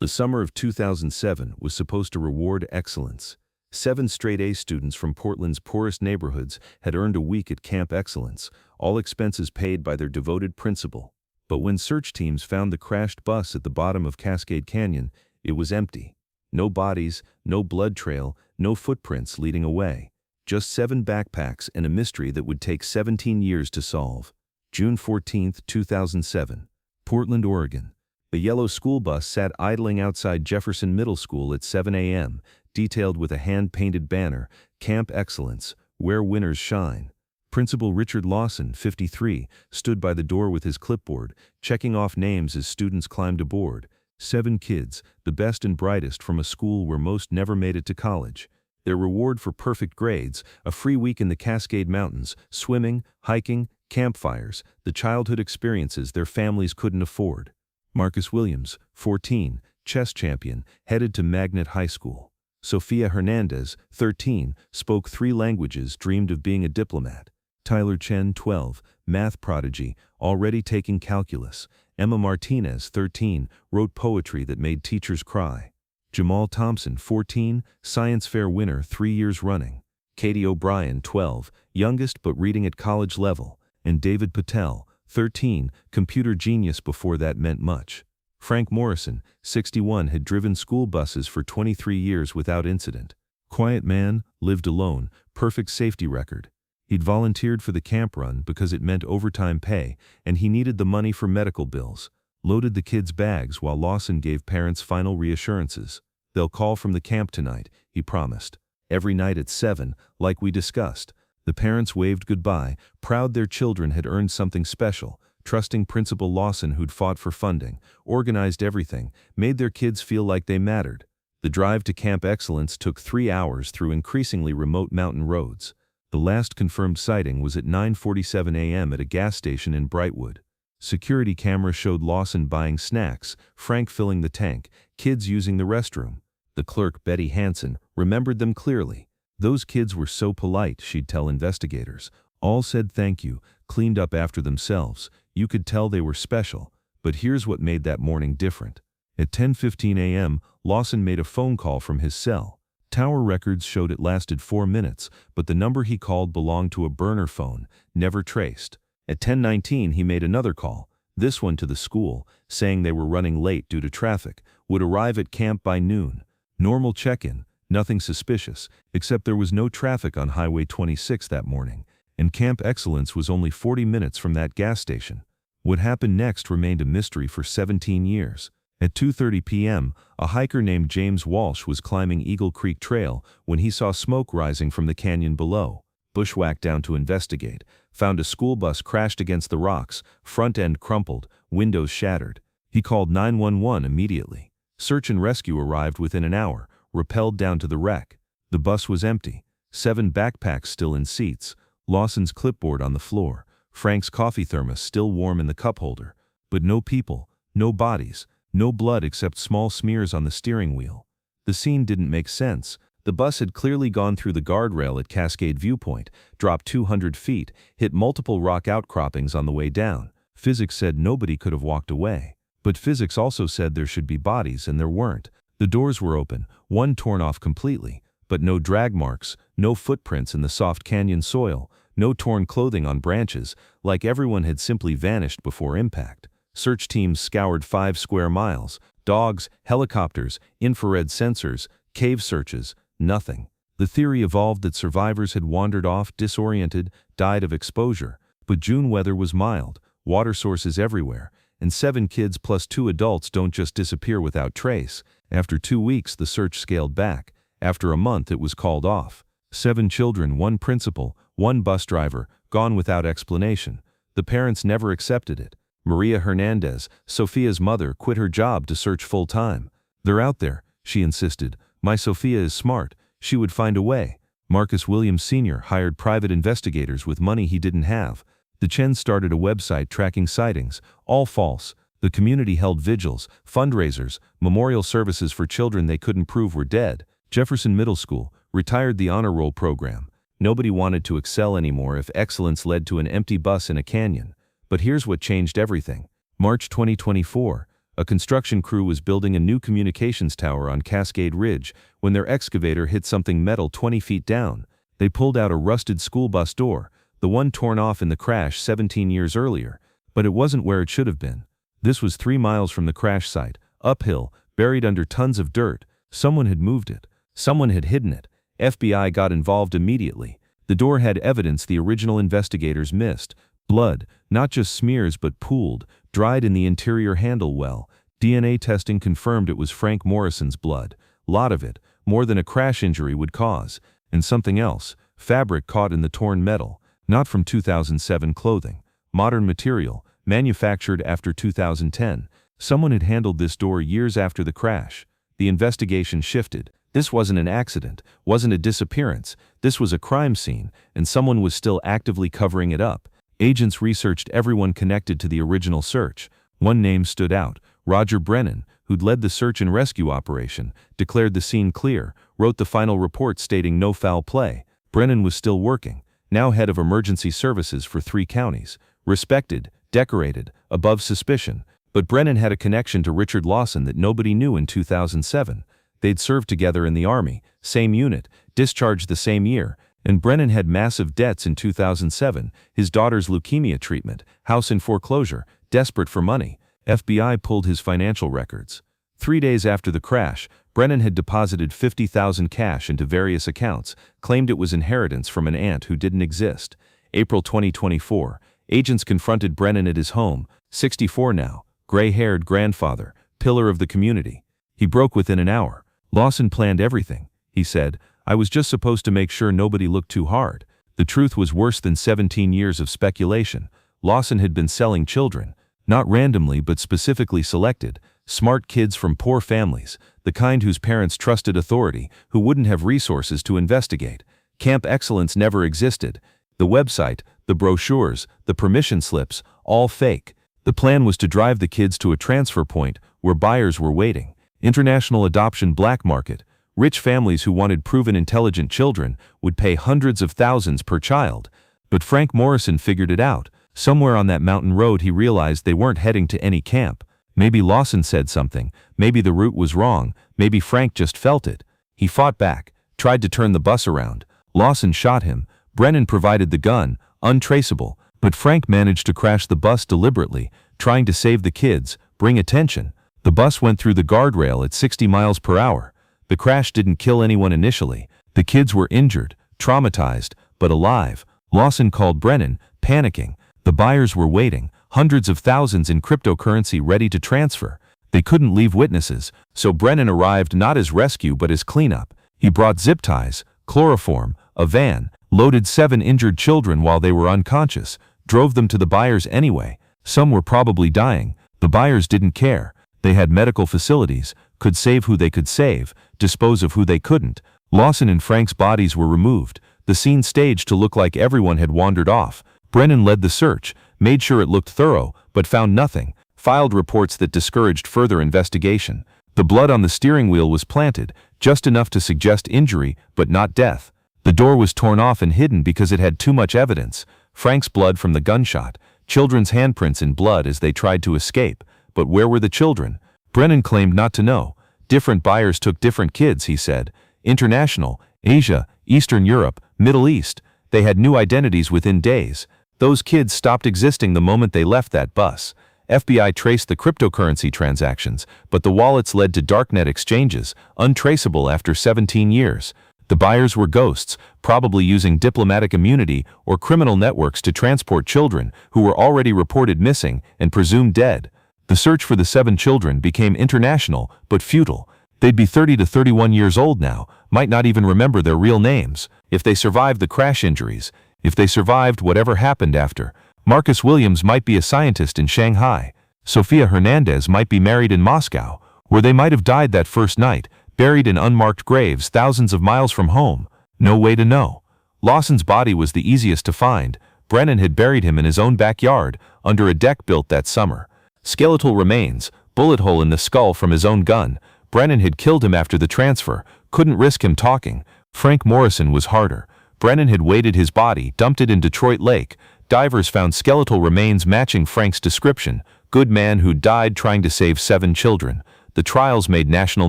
The summer of 2007 was supposed to reward excellence. 7 straight A students from Portland's poorest neighborhoods had earned a week at Camp Excellence, all expenses paid by their devoted principal. But when search teams found the crashed bus at the bottom of Cascade Canyon, it was empty. No bodies, no blood trail, no footprints leading away. Just 7 backpacks and a mystery that would take 17 years to solve. June 14, 2007. Portland, Oregon. A yellow school bus sat idling outside Jefferson Middle School at 7 a.m., detailed with a hand-painted banner, Camp Excellence, where winners shine. Principal Richard Lawson, 53, stood by the door with his clipboard, checking off names as students climbed aboard. 7 kids, the best and brightest from a school where most never made it to college. Their reward for perfect grades, a free week in the Cascade Mountains, swimming, hiking, campfires, the childhood experiences their families couldn't afford. Marcus Williams, 14, chess champion, headed to Magnet High School. Sofia Hernandez, 13, spoke 3 languages, dreamed of being a diplomat. Tyler Chen, 12, math prodigy, already taking calculus. Emma Martinez, 13, wrote poetry that made teachers cry. Jamal Thompson, 14, science fair winner 3 years running. Katie O'Brien, 12, youngest but reading at college level. And David Patel, 13, computer genius before that meant much. Frank Morrison, 61, had driven school buses for 23 years without incident. Quiet man, lived alone, perfect safety record. He'd volunteered for the camp run because it meant overtime pay, and he needed the money for medical bills. Loaded the kids' bags while Lawson gave parents final reassurances. They'll call from the camp tonight, he promised. Every night at 7, like we discussed. The parents waved goodbye, proud their children had earned something special, trusting Principal Lawson, who'd fought for funding, organized everything, made their kids feel like they mattered. The drive to Camp Excellence took 3 hours through increasingly remote mountain roads. The last confirmed sighting was at 9:47 a.m. at a gas station in Brightwood. Security cameras showed Lawson buying snacks, Frank filling the tank, kids using the restroom. The clerk, Betty Hansen, remembered them clearly. Those kids were so polite, she'd tell investigators. All said thank you, cleaned up after themselves. You could tell they were special. But here's what made that morning different. At 10:15 a.m., Lawson made a phone call from his cell. Tower records showed it lasted 4 minutes, but the number he called belonged to a burner phone, never traced. At 10:19 he made another call, this one to the school, saying they were running late due to traffic, would arrive at camp by noon. Normal check-in, nothing suspicious, except there was no traffic on Highway 26 that morning, and Camp Excellence was only 40 minutes from that gas station. What happened next remained a mystery for 17 years. At 2:30 p.m., a hiker named James Walsh was climbing Eagle Creek Trail when he saw smoke rising from the canyon below. Bushwhacked down to investigate, found a school bus crashed against the rocks, front end crumpled, windows shattered. He called 911 immediately. Search and rescue arrived within an hour, rappelled down to the wreck. The bus was empty, 7 backpacks still in seats, Lawson's clipboard on the floor, Frank's coffee thermos still warm in the cup holder, but no people, no bodies, no blood except small smears on the steering wheel. The scene didn't make sense. The bus had clearly gone through the guardrail at Cascade Viewpoint, dropped 200 feet, hit multiple rock outcroppings on the way down. Physics said nobody could have walked away. But physics also said there should be bodies, and there weren't. The doors were open, one torn off completely, but no drag marks, no footprints in the soft canyon soil, no torn clothing on branches, like everyone had simply vanished before impact. Search teams scoured 5 square miles, dogs, helicopters, infrared sensors, cave searches, nothing. The theory evolved that survivors had wandered off, disoriented, died of exposure. But June weather was mild, water sources everywhere, and 7 kids plus 2 adults don't just disappear without trace. After 2 weeks, the search scaled back. After a month, it was called off. 7 children, 1 principal, 1 bus driver, gone without explanation. The parents never accepted it. Maria Hernandez, Sofia's mother, quit her job to search full-time. They're out there, she insisted. My Sofia is smart. She would find a way. Marcus Williams Sr. hired private investigators with money he didn't have. The Chens started a website tracking sightings, all false. The community held vigils, fundraisers, memorial services for children they couldn't prove were dead. Jefferson Middle School retired the honor roll program. Nobody wanted to excel anymore if excellence led to an empty bus in a canyon. But here's what changed everything. March 2024. A construction crew was building a new communications tower on Cascade Ridge when their excavator hit something metal 20 feet down. They pulled out a rusted school bus door, the one torn off in the crash 17 years earlier, but it wasn't where it should have been. This was 3 miles from the crash site, uphill, buried under tons of dirt. Someone had moved it. Someone had hidden it. FBI got involved immediately. The door had evidence the original investigators missed. Blood, not just smears but pooled, dried in the interior handle well. DNA testing confirmed it was Frank Morrison's blood. Lot of it, more than a crash injury would cause. And something else, fabric caught in the torn metal, not from 2007 clothing. Modern material, manufactured after 2010. Someone had handled this door years after the crash. The investigation shifted. This wasn't an accident, wasn't a disappearance. This was a crime scene, and someone was still actively covering it up. Agents researched everyone connected to the original search. One name stood out, Roger Brennan, who'd led the search and rescue operation, declared the scene clear, wrote the final report stating no foul play. Brennan was still working, now head of emergency services for 3 counties. Respected, decorated, above suspicion. But Brennan had a connection to Richard Lawson that nobody knew in 2007. They'd served together in the Army, same unit, discharged the same year, and Brennan had massive debts in 2007, his daughter's leukemia treatment, house in foreclosure, desperate for money. FBI pulled his financial records. 3 days after the crash, Brennan had deposited $50,000 cash into various accounts, claimed it was inheritance from an aunt who didn't exist. April 2024, agents confronted Brennan at his home, 64 now, gray-haired grandfather, pillar of the community. He broke within an hour. Lawson planned everything, he said. I was just supposed to make sure nobody looked too hard. The truth was worse than 17 years of speculation. Lawson had been selling children, not randomly but specifically selected, smart kids from poor families, the kind whose parents trusted authority, who wouldn't have resources to investigate. Camp Excellence never existed. The website, the brochures, the permission slips, all fake. The plan was to drive the kids to a transfer point where buyers were waiting. International adoption black market. Rich families who wanted proven intelligent children would pay hundreds of thousands per child. But Frank Morrison figured it out. Somewhere on that mountain road he realized they weren't heading to any camp. Maybe Lawson said something, maybe the route was wrong, maybe Frank just felt it. He fought back, tried to turn the bus around. Lawson shot him. Brennan provided the gun, untraceable, but Frank managed to crash the bus deliberately, trying to save the kids, bring attention. The bus went through the guardrail at 60 miles per hour. The crash didn't kill anyone initially. The kids were injured, traumatized, but alive. Lawson called Brennan, panicking. The buyers were waiting, hundreds of thousands in cryptocurrency ready to transfer. They couldn't leave witnesses, so Brennan arrived not as rescue but as cleanup. He brought zip ties, chloroform, a van, loaded 7 injured children while they were unconscious, drove them to the buyers anyway. Some were probably dying. The buyers didn't care. They had medical facilities, could save who they could save, dispose of who they couldn't. Lawson and Frank's bodies were removed, the scene staged to look like everyone had wandered off. Brennan led the search, made sure it looked thorough, but found nothing, filed reports that discouraged further investigation. The blood on the steering wheel was planted, just enough to suggest injury, but not death. The door was torn off and hidden because it had too much evidence. Frank's blood from the gunshot, children's handprints in blood as they tried to escape. But where were the children? Brennan claimed not to know. Different buyers took different kids, he said. International, Asia, Eastern Europe, Middle East. They had new identities within days. Those kids stopped existing the moment they left that bus. FBI traced the cryptocurrency transactions, but the wallets led to darknet exchanges, untraceable after 17 years. The buyers were ghosts, probably using diplomatic immunity or criminal networks to transport children who were already reported missing and presumed dead. The search for the 7 children became international, but futile. They'd be 30 to 31 years old now, might not even remember their real names. If they survived the crash injuries, if they survived whatever happened after, Marcus Williams might be a scientist in Shanghai. Sofia Hernandez might be married in Moscow, where they might have died that first night, buried in unmarked graves thousands of miles from home. No way to know. Lawson's body was the easiest to find. Brennan had buried him in his own backyard, under a deck built that summer. Skeletal remains, bullet hole in the skull from his own gun. Brennan had killed him after the transfer, couldn't risk him talking. Frank Morrison was harder. Brennan had weighted his body, dumped it in Detroit Lake. Divers found skeletal remains matching Frank's description, good man who died trying to save 7 children. The trials made national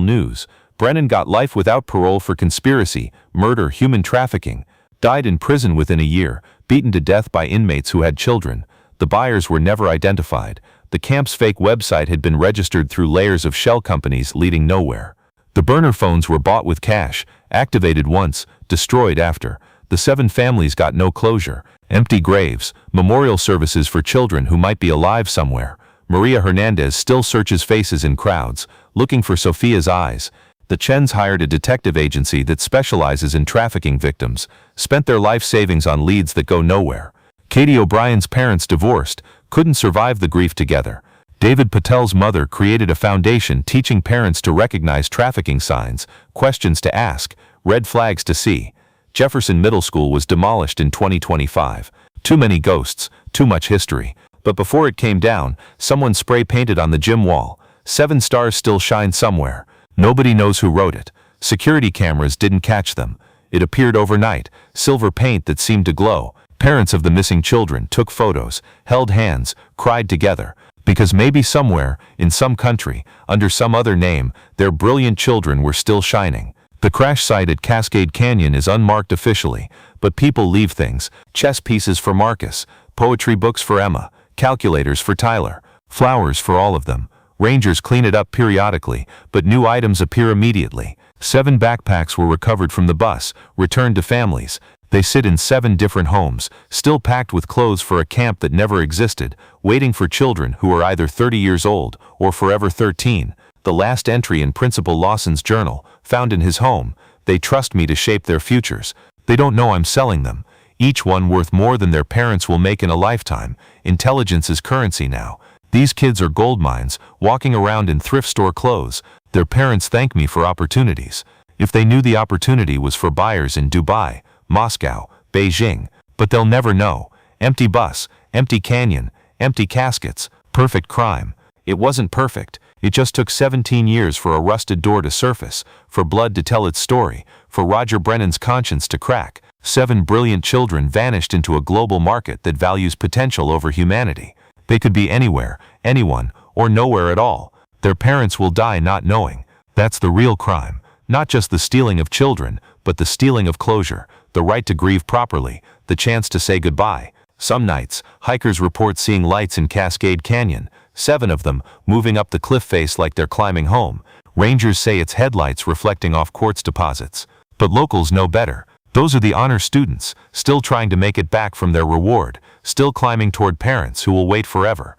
news. Brennan got life without parole for conspiracy, murder, human trafficking. Died in prison within a year, beaten to death by inmates who had children. The buyers were never identified. The camp's fake website had been registered through layers of shell companies leading nowhere. The burner phones were bought with cash, activated once, destroyed after. The 7 families got no closure. Empty graves, memorial services for children who might be alive somewhere. Maria Hernandez still searches faces in crowds, looking for Sophia's eyes. The Chens hired a detective agency that specializes in trafficking victims, spent their life savings on leads that go nowhere. Katie O'Brien's parents divorced, couldn't survive the grief together. David Patel's mother created a foundation teaching parents to recognize trafficking signs, questions to ask, red flags to see. Jefferson Middle School was demolished in 2025. Too many ghosts, too much history. But before it came down, someone spray-painted on the gym wall, 7 stars still shine somewhere. Nobody knows who wrote it. Security cameras didn't catch them. It appeared overnight, silver paint that seemed to glow. Parents of the missing children took photos, held hands, cried together. Because maybe somewhere, in some country, under some other name, their brilliant children were still shining. The crash site at Cascade Canyon is unmarked officially, but people leave things: chess pieces for Marcus, poetry books for Emma, calculators for Tyler, flowers for all of them. Rangers clean it up periodically, but new items appear immediately. 7 backpacks were recovered from the bus, returned to families. They sit in 7 different homes, still packed with clothes for a camp that never existed, waiting for children who are either 30 years old or forever 13. The last entry in Principal Lawson's journal, found in his home: "They trust me to shape their futures. They don't know I'm selling them. Each one worth more than their parents will make in a lifetime. Intelligence is currency now. These kids are gold mines, walking around in thrift store clothes. Their parents thank me for opportunities. If they knew the opportunity was for buyers in Dubai, Moscow, Beijing. But they'll never know. Empty bus, empty canyon, empty caskets, perfect crime. It wasn't perfect. It just took 17 years for a rusted door to surface, for blood to tell its story, for Roger Brennan's conscience to crack. 7 brilliant children vanished into a global market that values potential over humanity. They could be anywhere, anyone, or nowhere at all. Their parents will die not knowing. That's the real crime. Not just the stealing of children, but the stealing of closure, the right to grieve properly, the chance to say goodbye. Some nights, hikers report seeing lights in Cascade Canyon, 7 of them, moving up the cliff face like they're climbing home. Rangers say it's headlights reflecting off quartz deposits. But locals know better. Those are the honor students, still trying to make it back from their reward, still climbing toward parents who will wait forever.